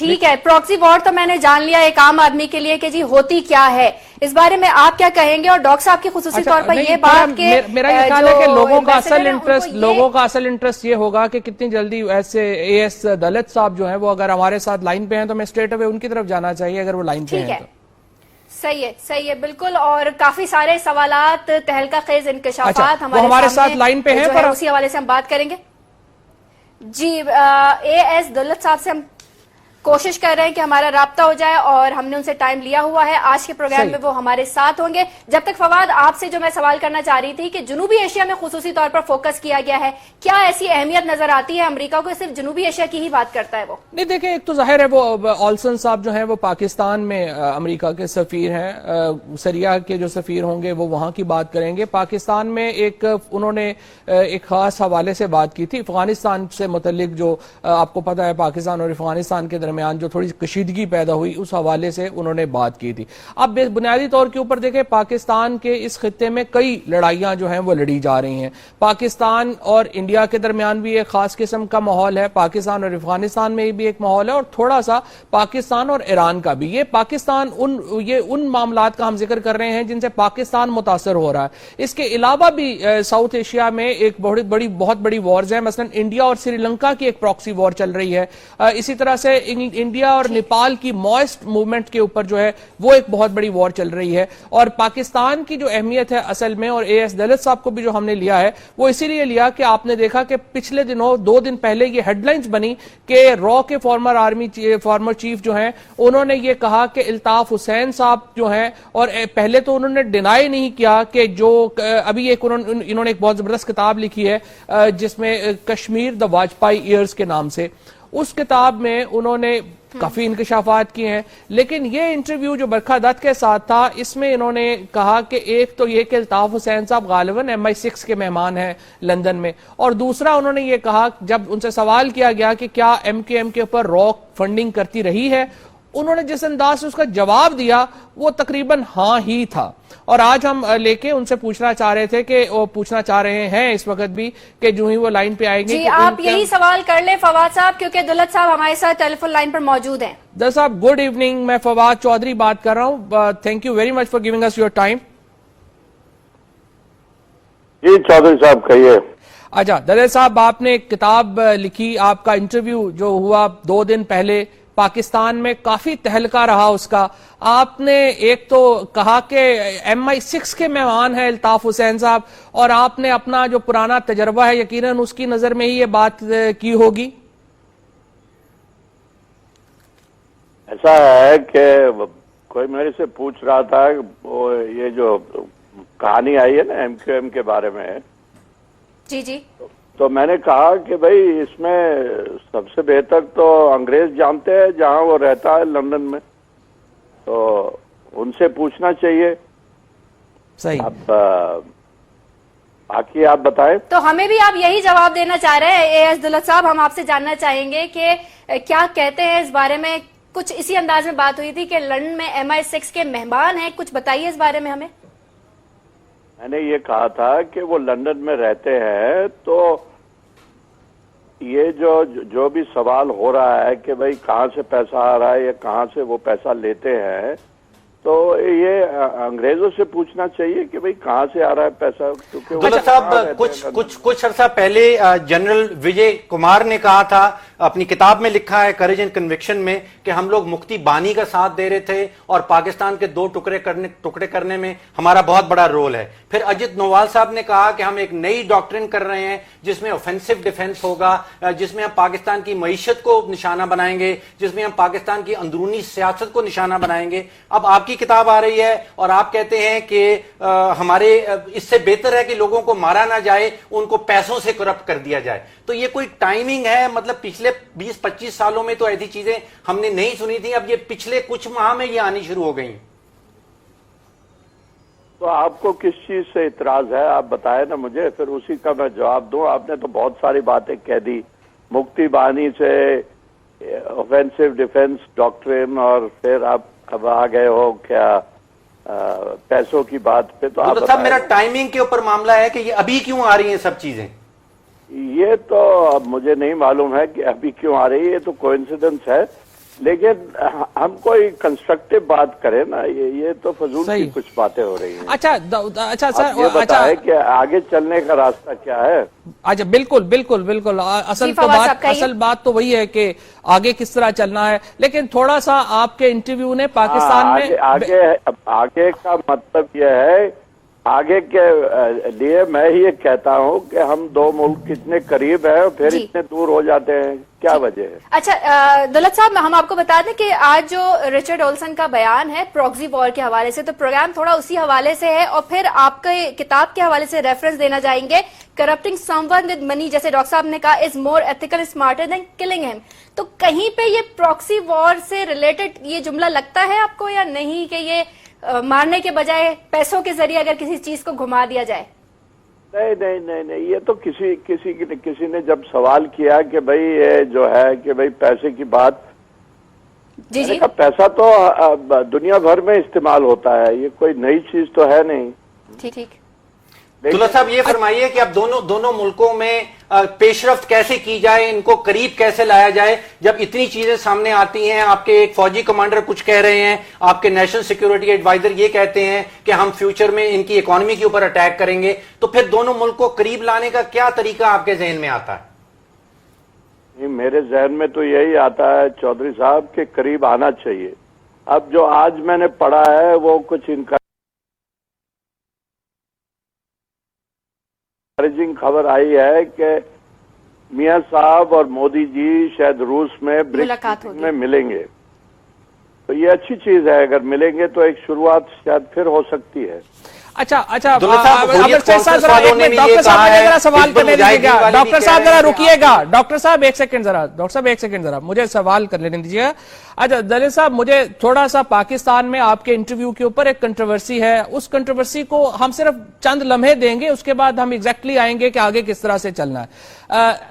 ٹھیک ہے، proxy war تو میں نے جان لیا ایک عام آدمی کے لیے کہ جی ہوتی کیا ہے، اس بارے میں آپ کیا کہیں گے؟ اور ڈاکٹر صاحب کی خصوصی طور پر یہ بات کہ میرا یہ خیال ہے کہ لوگوں کا اصل انٹرسٹ یہ ہوگا کہ کتنی جلدی ایسے اے ایس دلت صاحب جو ہیں وہ اگر ہمارے ساتھ لائن پہ ہیں تو میں اسٹریٹ اوے ان کی طرف جانا چاہیے اگر وہ لائن پہ ہیں تو۔ صحیح ہے بالکل، اور کافی سارے سوالات، تہلکہ خیز انکشافات ہمارے ساتھ لائن پہ ہیں، پر اسی حوالے سے ہم بات کریں گے۔ جی اے ایس دولت صاحب سے ہم کوشش کر رہے ہیں کہ ہمارا رابطہ ہو جائے، اور ہم نے ان سے ٹائم لیا ہوا ہے، آج کے پروگرام میں وہ ہمارے ساتھ ہوں گے۔ جب تک فواد آپ سے جو میں سوال کرنا چاہ رہی تھی کہ جنوبی ایشیا میں خصوصی طور پر فوکس کیا گیا ہے، کیا ایسی اہمیت نظر آتی ہے امریکہ کو صرف جنوبی ایشیا کی ہی بات کرتا ہے وہ؟ نہیں دیکھیں، ایک تو ظاہر ہے وہ آلسن صاحب جو ہیں وہ پاکستان میں امریکہ کے سفیر ہیں، سریا کے جو سفیر ہوں گے وہ وہاں کی بات کریں گے۔ پاکستان میں انہوں نے ایک خاص حوالے سے بات کی تھی افغانستان سے متعلق، جو آپ کو پتا ہے پاکستان اور افغانستان کے درمیان جو تھوڑی کشیدگی پیدا ہوئی، اس حوالے سے انہوں نے بات کی تھی۔ اب بنیادی طور کے اوپر دیکھیں، پاکستان کے اس خطے میں کئی لڑائیاں جو ہیں وہ لڑی جا رہی ہیں۔ پاکستان اور انڈیا کے درمیان بھی ایک خاص قسم کا ماحول ہے، پاکستان اور افغانستان میں بھی ایک ماحول ہے، اور تھوڑا سا پاکستان اور ایران کا بھی۔ یہ پاکستان ان معاملات کا ہم ذکر کر رہے ہیں جن سے پاکستان متاثر ہو رہا ہے۔ اس کے علاوہ بھی ساؤتھ ایشیا میں ایک بہت بڑی وارز ہیں، مثلا انڈیا اور سری لنکا کی ایک پراکسی وار چل رہی ہے۔ اسی طرح سے انڈیا اور نیپال کی موئسٹ موومنٹ کے اوپر جو ہے وہ ایک بہت بڑی وار چل رہی ہے۔ اور پاکستان کی جو اہمیت ہے اصل میں، اور اے ایس دلت صاحب کو بھی جو ہم نے لیا ہے وہ اسی لیے لیا کہ آپ نے دیکھا کہ پچھلے دنوں 2 دن پہلے یہ ہیڈ لائنز بنی کہ رو کے فارمر چیف جو ہیں انہوں نے یہ کہا کہ الطاف حسین صاحب جو ہیں، اور پہلے تو انہوں نے ڈینائی نہیں کیا کہ جو ابھی انہوں نے ایک بہت زبردست کتاب لکھی ہے جس میں کشمیر دا واجپائی ایئرز کے نام سے، اس کتاب میں انہوں نے کافی انکشافات کیے ہیں، لیکن یہ انٹرویو جو برکھا دت کے ساتھ تھا اس میں انہوں نے کہا کہ ایک تو یہ کہ الطاف حسین صاحب غالباً MI6 کے مہمان ہیں لندن میں، اور دوسرا انہوں نے یہ کہا جب ان سے سوال کیا گیا کہ کیا MKM کے اوپر رو فنڈنگ کرتی رہی ہے، انہوں نے جس انداز سے اس کا جواب دیا وہ تقریباً ہاں ہی تھا۔ اور آج ہم لے کے ان سے پوچھنا چاہ رہے تھے کہ وہ پوچھنا چاہ رہے ہیں اس وقت بھی کہ جو ہی وہ لائن پہ آئیں گے جی آپ یہی سوال کر لیں فواد صاحب، کیونکہ دولت صاحب ہمارے ساتھ ٹیلی فون لائن پر موجود ہیں۔ دولت صاحب گڈ ایوننگ، میں فواد چودھری بات کر رہا ہوں، thank you very much for giving us your time. جی چودھری صاحب کہیے۔ اچھا دولت صاحب، آپ نے ایک کتاب لکھی، آپ کا انٹرویو جو ہوا 2 دن پہلے پاکستان میں کافی تہلکہ رہا اس کا۔ آپ نے ایک تو کہا کہ MI6 کے مہمان ہیں الطاف حسین صاحب، اور آپ نے اپنا جو پرانا تجربہ ہے یقیناً اس کی نظر میں ہی یہ بات کی ہوگی۔ ایسا ہے کہ کوئی میرے سے پوچھ رہا تھا وہ یہ جو کہانی آئی ہے نا MQM کے بارے میں، جی تو میں نے کہا کہ بھائی اس میں سب سے بہتر تو انگریز جانتے ہیں جہاں وہ رہتا ہے لندن میں، تو ان سے پوچھنا چاہیے۔ صحیح، اب باقی آپ بتائیں۔ تو ہمیں بھی آپ یہی جواب دینا چاہ رہے ہیں اے ایس دولت صاحب، ہم آپ سے جاننا چاہیں گے کہ کیا کہتے ہیں اس بارے میں۔ کچھ اسی انداز میں بات ہوئی تھی کہ لندن میں MI6 کے مہمان ہیں، کچھ بتائیے اس بارے میں ہمیں۔ میں نے یہ کہا تھا کہ وہ لندن میں رہتے ہیں، تو یہ جو بھی سوال ہو رہا ہے کہ بھائی کہاں سے پیسہ آ رہا ہے یا کہاں سے وہ پیسہ لیتے ہیں، تو یہ انگریزوں سے پوچھنا چاہیے کہ بھئی کہاں سے آ رہا ہے پیسہ، کیونکہ دولت صاحب کچھ عرصہ پہلے جنرل وجے کمار نے کہا تھا، اپنی کتاب میں لکھا ہے کریج اینڈ کنوکشن میں، کہ ہم لوگ مفتی بانی کا ساتھ دے رہے تھے اور پاکستان کے 2 ٹکڑے کرنے میں ہمارا بہت بڑا رول ہے۔ پھر اجت نوال صاحب نے کہا کہ ہم ایک نئی ڈاکٹرن کر رہے ہیں جس میں اوفینسو ڈیفنس ہوگا، جس میں ہم پاکستان کی معیشت کو نشانہ بنائیں گے، جس میں ہم پاکستان کی اندرونی سیاست کو نشانہ بنائیں گے۔ اب آپ کی کتاب آ رہی ہے اور آپ کہتے ہیں کہ ہمارے اس سے بہتر ہے کہ لوگوں کو مارا نہ جائے، ان کو پیسوں سے کرپٹ کر دیا جائے۔ تو یہ کوئی ٹائمنگ ہے؟ مطلب پچھلے 20-25 سالوں میں تو ایسی چیزیں ہم نے نہیں سنی تھی، اب یہ پچھلے کچھ ماہ میں یہ آنی شروع ہو گئی۔ تو آپ کو کس چیز سے اعتراض ہے آپ بتائیں نا مجھے، پھر اسی کا میں جواب دوں۔ آپ نے تو بہت ساری باتیں کہہ دی، مفتی بانی سے اوفینسو ڈیفنس ڈاکٹرن، اور پھر آپ اب آ گئے ہو کیا پیسوں کی بات پہ۔ تو دولت صاحب میرا ٹائمنگ کے اوپر معاملہ ہے کہ یہ ابھی کیوں آ رہی ہیں سب چیزیں؟ یہ تو اب مجھے نہیں معلوم ہے کہ ابھی کیوں آ رہی ہے، یہ تو کوئنسیڈنس ہے، لیکن ہم کوئی کنسٹرکٹیو بات کریں نا, یہ تو فضول کی کچھ باتیں ہو رہی ہیں. اچھا سر, یہ بتائیں کہ آگے چلنے کا راستہ کیا ہے. اچھا بالکل اصل بات تو وہی ہے کہ آگے کس طرح چلنا ہے, لیکن تھوڑا سا آپ کے انٹرویو نے پاکستان میں آگے کا مطلب یہ ہے, آگے کے لیے میں یہ کہتا ہوں کہ ہم دو ملک کتنے قریب ہیں اور پھر اتنے دور ہو جاتے ہیں, کیا وجہ ہے. اچھا دولت صاحب, ہم آپ کو بتا دیں کہ آج جو رچرڈ اولسن کا بیان ہے پراکسی وار کے حوالے سے, تو پروگرام تھوڑا اسی حوالے سے ہے, اور پھر آپ کے کتاب کے حوالے سے ریفرنس دینا چاہیں گے. Corrupting some one with money, جیسے ڈاکٹر صاحب نے کہا, از مور ایتھیکل اسمارٹر دین کلنگ ہم. تو کہیں پہ یہ پراکسی وار سے ریلیٹڈ یہ جملہ لگتا ہے آپ کو یا نہیں, کہ یہ مارنے کے بجائے پیسوں کے ذریعے اگر کسی چیز کو گھما دیا جائے؟ نہیں, یہ تو کسی نے جب سوال کیا کہ بھئی یہ جو ہے کہ بھئی پیسے کی بات, جی پیسہ تو دنیا بھر میں استعمال ہوتا ہے, یہ کوئی نئی چیز تو ہے نہیں. ٹھیک. دولت صاحب یہ فرمائیے کہ اب دونوں ملکوں میں پیش رفت کیسے کی جائے, ان کو قریب کیسے لایا جائے, جب اتنی چیزیں سامنے آتی ہیں. آپ کے ایک فوجی کمانڈر کچھ کہہ رہے ہیں, آپ کے نیشنل سیکیورٹی ایڈوائزر یہ کہتے ہیں کہ ہم فیوچر میں ان کی اکانومی کے اوپر اٹیک کریں گے, تو پھر دونوں ملک کو قریب لانے کا کیا طریقہ آپ کے ذہن میں آتا ہے؟ میرے ذہن میں تو یہی آتا ہے چودھری صاحب کہ قریب آنا چاہیے. اب جو آج میں نے پڑھا ہے وہ کچھ خبر آئی ہے کہ میاں صاحب اور مودی جی شاید روس میں برکس میں ملیں گے, تو یہ اچھی چیز ہے. اگر ملیں گے تو ایک شروعات شاید پھر ہو سکتی ہے. اچھا ڈاکٹر صاحب ذرا سوال کرنے دیجیے گا. ڈاکٹر صاحب ذرا رکیے گا. ڈاکٹر صاحب ایک سیکنڈ ذرا مجھے سوال کر لینے دیجیے گا. اچھا دلیل صاحب, مجھے تھوڑا سا پاکستان میں آپ کے انٹرویو کے اوپر ایک کنٹروورسی ہے, اس کنٹروورسی کو ہم صرف چند لمحے دیں گے, اس کے بعد ہم ایگزیکٹلی آئیں گے کہ آگے کس طرح سے چلنا ہے.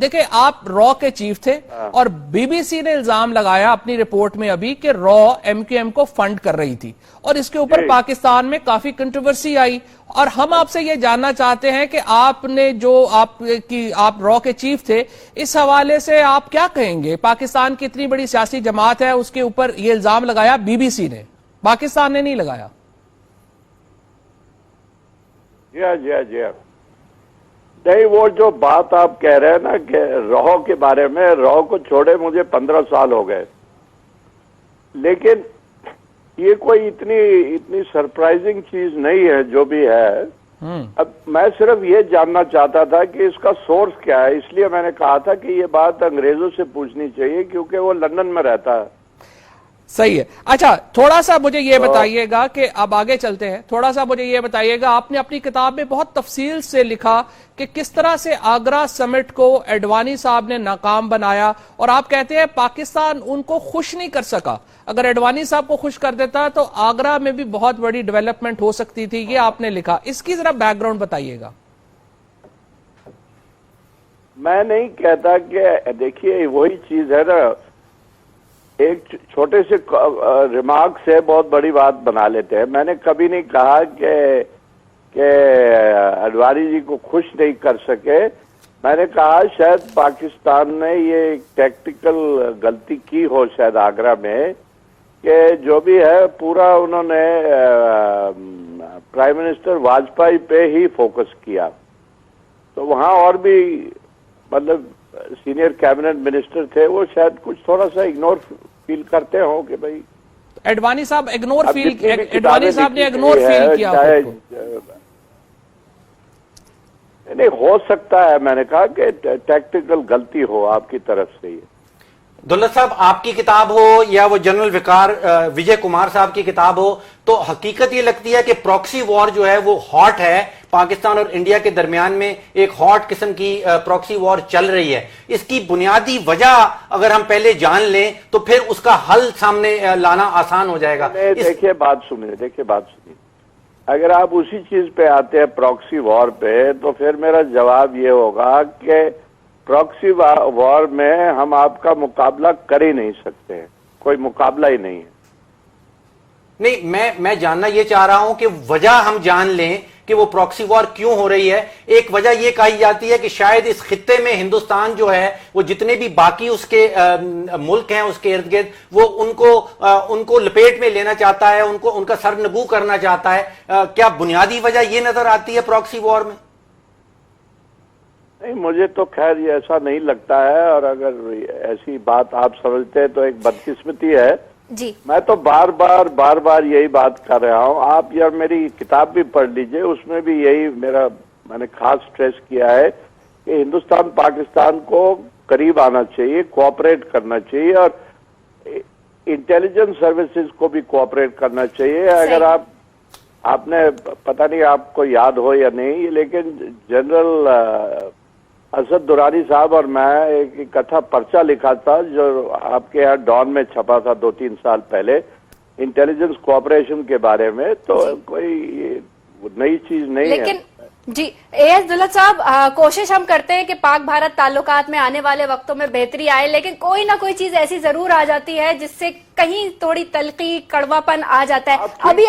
دیکھیں, آپ را کے چیف تھے اور بی بی سی نے الزام لگایا اپنی رپورٹ میں ابھی کہ را ایم کیو ایم کو فنڈ کر رہی تھی, اور اس کے اوپر پاکستان میں کافی کنٹروورسی آئی. اور ہم آپ سے یہ جاننا چاہتے ہیں کہ آپ نے جو آپ را کے چیف تھے, اس حوالے سے آپ کیا کہیں گے؟ پاکستان کی اتنی بڑی سیاسی جماعت ہے, اس کے اوپر یہ الزام لگایا بی بی سی نے, پاکستان نے نہیں لگایا. جی نہیں, وہ جو بات آپ کہہ رہے ہیں نا کہ را کے بارے میں, را کو چھوڑے مجھے 15 سال ہو گئے, لیکن یہ کوئی اتنی سرپرائزنگ چیز نہیں ہے جو بھی ہے. اب میں صرف یہ جاننا چاہتا تھا کہ اس کا سورس کیا ہے, اس لیے میں نے کہا تھا کہ یہ بات انگریزوں سے پوچھنی چاہیے کیونکہ وہ لندن میں رہتا ہے. صحیح ہے. اچھا تھوڑا سا مجھے یہ بتائیے گا کہ اب آگے چلتے ہیں, تھوڑا سا مجھے یہ بتائیے گا, آپ نے اپنی کتاب میں بہت تفصیل سے لکھا کہ کس طرح سے آگرہ سمٹ کو ایڈوانی صاحب نے ناکام بنایا, اور آپ کہتے ہیں پاکستان ان کو خوش نہیں کر سکا. اگر ایڈوانی صاحب کو خوش کر دیتا تو آگرہ میں بھی بہت بڑی ڈیولپمنٹ ہو سکتی تھی, یہ آپ نے لکھا. اس کی ذرا بیک گراؤنڈ بتائیے گا. میں نہیں کہتا کہ دیکھیے وہی چیز ہے نا, ایک چھوٹے سے ریمارک سے بہت بڑی بات بنا لیتے ہیں. میں نے کبھی نہیں کہا کہ اڈوانی جی کو خوش نہیں کر سکے. میں نے کہا شاید پاکستان نے یہ ٹیکٹیکل غلطی کی ہو شاید آگرہ میں, کہ جو بھی ہے پورا انہوں نے پرائم منسٹر واجپئی پہ ہی فوکس کیا. تو وہاں اور بھی مطلب سینئر کیبنٹ منسٹر تھے, وہ شاید کچھ تھوڑا سا اگنور فیل کرتے ہوں کہ بھائی ایڈوانی صاحب نے اگنور فیل کیا. نہیں ہو سکتا ہے, میں نے کہا کہ ٹیکٹیکل غلطی ہو آپ کی طرف سے. یہ دولت صاحب آپ کی کتاب ہو یا وہ جنرل وجے کمار صاحب کی کتاب ہو, تو حقیقت یہ لگتی ہے کہ پراکسی وار جو ہے وہ ہاٹ ہے. پاکستان اور انڈیا کے درمیان میں ایک ہاٹ قسم کی پراکسی وار چل رہی ہے. اس کی بنیادی وجہ اگر ہم پہلے جان لیں تو پھر اس کا حل سامنے لانا آسان ہو جائے گا. دیکھیے بات سنیے, اگر آپ اسی چیز پہ آتے ہیں پراکسی وار پہ, تو پھر میرا جواب یہ ہوگا کہ پراکسی وار میں ہم آپ کا مقابلہ کر ہی نہیں سکتے, کوئی مقابلہ ہی نہیں ہے. نہیں, میں جاننا یہ چاہ رہا ہوں کہ وجہ ہم جان لیں کہ وہ پراکسی وار کیوں ہو رہی ہے. ایک وجہ یہ کہی جاتی ہے کہ شاید اس خطے میں ہندوستان جو ہے وہ جتنے بھی باقی اس کے ملک ہیں اس کے ارد گرد وہ ان کو لپیٹ میں لینا چاہتا ہے, ان کا سر نگو کرنا چاہتا ہے. کیا بنیادی وجہ یہ نظر آتی ہے پراکسی وار میں؟ نہیں, مجھے تو خیر یہ ایسا نہیں لگتا ہے, اور اگر ایسی بات آپ سمجھتے ہیں تو ایک بدقسمتی ہے. جی میں تو بار بار یہی بات کر رہا ہوں. آپ یار میری کتاب بھی پڑھ لیجئے, اس میں بھی یہی میں نے خاص سٹریس کیا ہے کہ ہندوستان پاکستان کو قریب آنا چاہیے, کوآپریٹ کرنا چاہیے, اور انٹیلیجنس سروسز کو بھی کوآپریٹ کرنا چاہیے. اگر آپ نے پتہ نہیں آپ کو یاد ہو یا نہیں, لیکن جنرل اسد درانی صاحب اور میں ایک اکٹھا پرچہ لکھا تھا جو آپ کے یہاں ڈان میں چھپا تھا 2-3 سال پہلے, انٹیلیجنس کوآپریشن کے بارے میں. تو کوئی نئی چیز نہیں ہے. لیکن جی اے ایس دولت صاحب, کوشش ہم کرتے ہیں کہ پاک بھارت تعلقات میں آنے والے وقتوں میں بہتری آئے, لیکن کوئی نہ کوئی چیز ایسی ضرور آ جاتی ہے جس سے کہیں تھوڑی تلخی کڑوا پن آ جاتا ہے. ابھی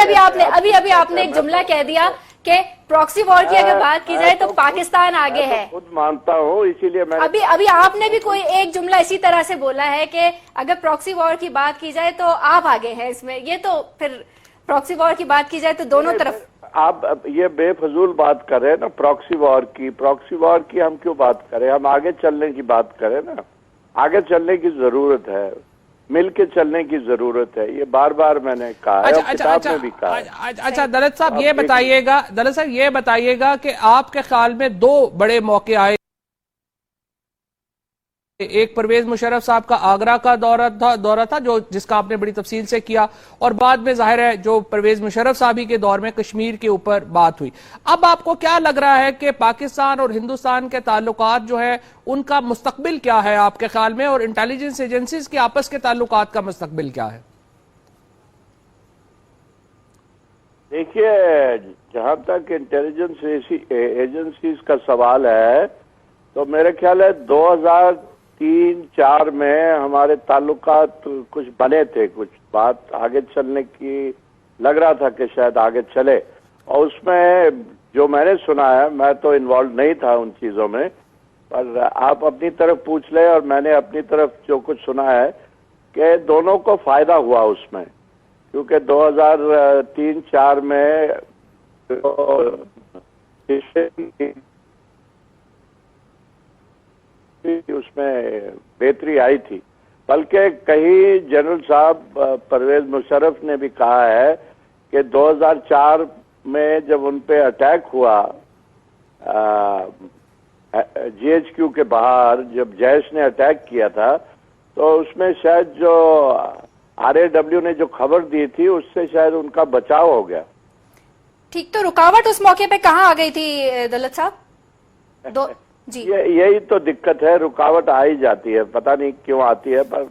آپ نے ایک جملہ کہہ دیا کہ پراکسی وار کی اگر بات کی جائے تو پاکستان آگے ہے. خود مانتا ہوں, اسی لیے میں ابھی آپ نے بھی کوئی ایک جملہ اسی طرح سے بولا ہے کہ اگر پراکسی وار کی بات کی جائے تو آپ آگے ہیں اس میں. یہ تو پھر پراکسی وار کی بات کی جائے تو دونوں طرف آپ یہ بے فضول بات کر رہے ہیں نا. پراکسی وار کی ہم کیوں بات کریں؟ ہم آگے چلنے کی بات کریں نا. آگے چلنے کی ضرورت ہے, مل کے چلنے کی ضرورت ہے. یہ بار میں نے کہا ہے, اور کتاب میں بھی کہا ہے. اچھا دولت صاحب یہ بتائیے گا کہ آپ کے خیال میں 2 بڑے موقع آئے. ایک پرویز مشرف صاحب کا آگرہ کا دورہ تھا جس کا آپ نے بڑی تفصیل سے کیا, اور بعد میں ظاہر ہے جو پرویز مشرف صاحب کے دور میں کشمیر کے اوپر بات ہوئی. اب آپ کو کیا لگ رہا ہے کہ پاکستان اور ہندوستان کے تعلقات جو ہے ان کا مستقبل کیا ہے آپ کے خیال میں, اور انٹیلیجنس ایجنسیز کے آپس کے تعلقات کا مستقبل کیا ہے؟ دیکھیے, جہاں تک انٹیلیجنس ایجنسیز کا سوال ہے تو میرے خیال ہے 2003-4 میں ہمارے تعلقات کچھ بنے تھے, کچھ بات آگے چلنے کی لگ رہا تھا کہ شاید آگے چلے. اور اس میں جو میں نے سنا ہے, میں تو انوالو نہیں تھا ان چیزوں میں, پر آپ اپنی طرف پوچھ لیں, اور میں نے اپنی طرف جو کچھ سنا ہے کہ دونوں کو فائدہ ہوا اس میں, کیونکہ 2003-4 میں اس میں بہتری آئی تھی. بلکہ کہیں جنرل صاحب پرویز مشرف نے بھی کہا ہے کہ 2004 میں جب ان پہ اٹیک ہوا GHQ کے باہر, جب جیش نے اٹیک کیا تھا, تو اس میں شاید جو RAW نے جو خبر دی تھی اس سے شاید ان کا بچاؤ ہو گیا. ٹھیک, تو رکاوٹ اس موقع پہ کہاں آ گئی تھی دولت صاحب؟ جی یہی تو دقت ہے, رکاوٹ آ ہی جاتی ہے, پتہ نہیں کیوں آتی ہے, پر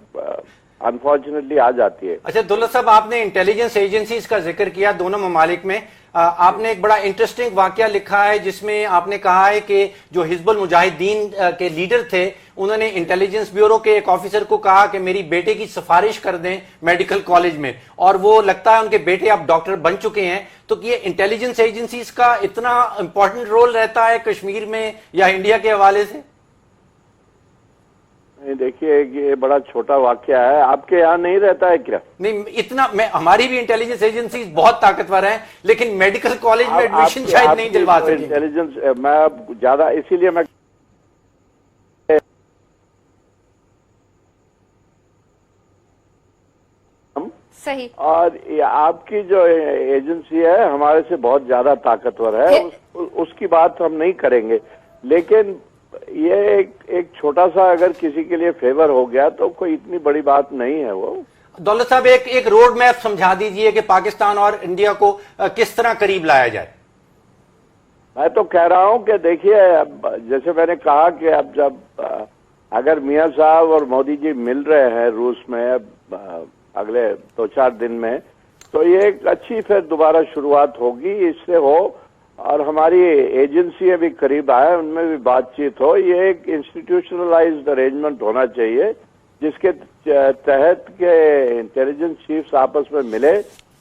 انفارچونیٹلی آ جاتی ہے. اچھا دولت صاحب, آپ نے انٹیلیجنس ایجنسیز کا ذکر کیا دونوں ممالک میں. آپ نے ایک بڑا انٹرسٹنگ واقعہ لکھا ہے جس میں آپ نے کہا ہے کہ جو حزب المجاہدین کے لیڈر تھے انہوں نے انٹیلیجنس بیورو کے ایک آفیسر کو کہا کہ میری بیٹے کی سفارش کر دیں میڈیکل کالج میں, اور وہ لگتا ہے ان کے بیٹے اب ڈاکٹر بن چکے ہیں. تو یہ انٹیلیجنس ایجنسیز کا اتنا امپورٹنٹ رول رہتا ہے کشمیر میں یا انڈیا کے حوالے سے؟ دیکھیے, یہ بڑا چھوٹا واقعہ ہے, آپ کے یہاں نہیں رہتا ہے کیا؟ نہیں اتنا, ہماری بھی انٹیلیجنس ایجنسیز بہت طاقتور ہیں, لیکن میڈیکل کالج میں ایڈمیشن شاید نہیں دلوا سکتے. انٹیلیجنس میں زیادہ, اسی لیے میں صحیح, اور آپ کی جو ایجنسی ہے ہمارے سے بہت زیادہ طاقتور ہے, اس کی بات ہم نہیں کریں گے. لیکن یہ ایک چھوٹا سا اگر کسی کے لیے فیور ہو گیا تو کوئی اتنی بڑی بات نہیں ہے. وہ دولت صاحب ایک روڈ میپ سمجھا دیجئے کہ پاکستان اور انڈیا کو کس طرح قریب لایا جائے. میں تو کہہ رہا ہوں کہ دیکھیے, جیسے میں نے کہا کہ اب جب اگر میاں صاحب اور مودی جی مل رہے ہیں روس میں اگلے 2-4 دن میں, تو یہ ایک اچھی پھر دوبارہ شروعات ہوگی, اس سے ہو, اور ہماری ایجنسی بھی قریب آئے, ان میں بھی بات چیت ہو. یہ ایک انسٹیٹیوشنلائزڈ ارینجمنٹ ہونا چاہیے جس کے تحت کے انٹیلیجنس چیفز آپس میں ملے